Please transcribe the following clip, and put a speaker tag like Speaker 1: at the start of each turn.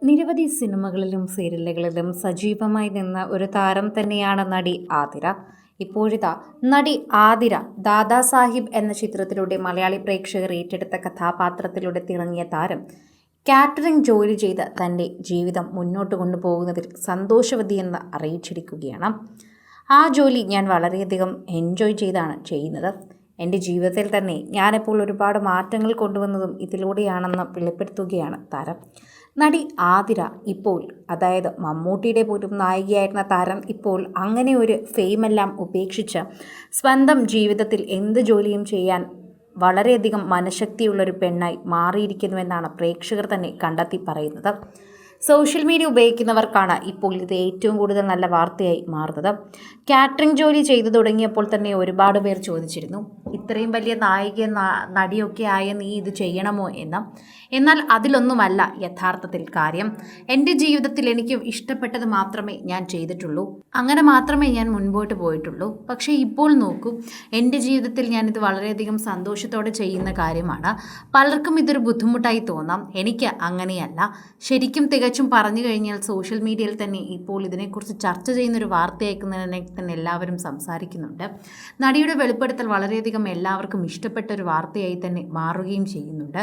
Speaker 1: നിരവധി സിനിമകളിലും സീരിയലുകളിലും സജീവമായി നിന്ന ഒരു താരം തന്നെയാണ് നടി ആതിര. ഇപ്പോഴിതാ നടി ആതിര ദാദാ സാഹിബ് എന്ന ചിത്രത്തിലൂടെ മലയാളി പ്രേക്ഷകർ ഏറ്റെടുത്ത കഥാപാത്രത്തിലൂടെ തിളങ്ങിയ താരം കാറ്ററിംഗ് ജോലി ചെയ്ത് തൻ്റെ ജീവിതം മുന്നോട്ട് കൊണ്ടുപോകുന്നതിൽ സന്തോഷവതിയെന്ന് അറിയിച്ചിരിക്കുകയാണ്. ആ ജോലി ഞാൻ വളരെയധികം എൻജോയ് ചെയ്താണ് ചെയ്യുന്നത്. എൻ്റെ ജീവിതത്തിൽ തന്നെ ഞാനിപ്പോൾ ഒരുപാട് മാറ്റങ്ങൾ കൊണ്ടുവന്നതും ഇതിലൂടെയാണെന്ന് വെളിപ്പെടുത്തുകയാണ് താരം. നടി ആതിര ഇപ്പോൾ, അതായത് മമ്മൂട്ടിയുടെ പോലും നായികയായിരുന്ന താരം ഇപ്പോൾ അങ്ങനെ ഒരു ഫെയിമെല്ലാം ഉപേക്ഷിച്ച് സ്വന്തം ജീവിതത്തിൽ എന്ത് ജോലിയും ചെയ്യാൻ വളരെയധികം മനഃശക്തിയുള്ളൊരു പെണ്ണായി മാറിയിരിക്കുന്നുവെന്നാണ് പ്രേക്ഷകർ തന്നെ കണ്ടെത്തി പറയുന്നത്. സോഷ്യൽ മീഡിയ ഉപയോഗിക്കുന്നവർക്കാണ് ഇപ്പോൾ ഇത് ഏറ്റവും കൂടുതൽ നല്ല വാർത്തയായി മാറുന്നത്. കാറ്ററിംഗ് ജോലി ചെയ്തു തുടങ്ങിയപ്പോൾ തന്നെ ഒരുപാട് പേർ ചോദിച്ചിരുന്നു, ഇത്രയും വലിയ നായിക നടിയൊക്കെ ആയ നീ ഇത് ചെയ്യണമോ എന്ന്. എന്നാൽ അതിലൊന്നുമല്ല യഥാർത്ഥത്തിൽ കാര്യം. എൻ്റെ ജീവിതത്തിൽ എനിക്ക് ഇഷ്ടപ്പെട്ടത് മാത്രമേ ഞാൻ ചെയ്തിട്ടുള്ളൂ, അങ്ങനെ മാത്രമേ ഞാൻ മുൻപോട്ട് പോയിട്ടുള്ളൂ. പക്ഷേ ഇപ്പോൾ നോക്കൂ, എൻ്റെ ജീവിതത്തിൽ ഞാനിത് വളരെയധികം സന്തോഷത്തോടെ ചെയ്യുന്ന കാര്യമാണ്. പലർക്കും ഇതൊരു ബുദ്ധിമുട്ടായി തോന്നാം, എനിക്ക് അങ്ങനെയല്ല. ശരിക്കും തികച്ചും പറഞ്ഞു കഴിഞ്ഞാൽ സോഷ്യൽ മീഡിയയിൽ തന്നെ ഇപ്പോൾ ഇതിനെക്കുറിച്ച് ചർച്ച ചെയ്യുന്നൊരു വാർത്തയക്കുന്നതിനെ തന്നെ എല്ലാവരും സംസാരിക്കുന്നുണ്ട്. നടിയുടെ വെളിപ്പെടുത്തൽ വളരെയധികം എല്ലാവർക്കും ഇഷ്ടപ്പെട്ട ഒരു വാർത്തയായി തന്നെ മാറുകയും ചെയ്യുന്നുണ്ട്.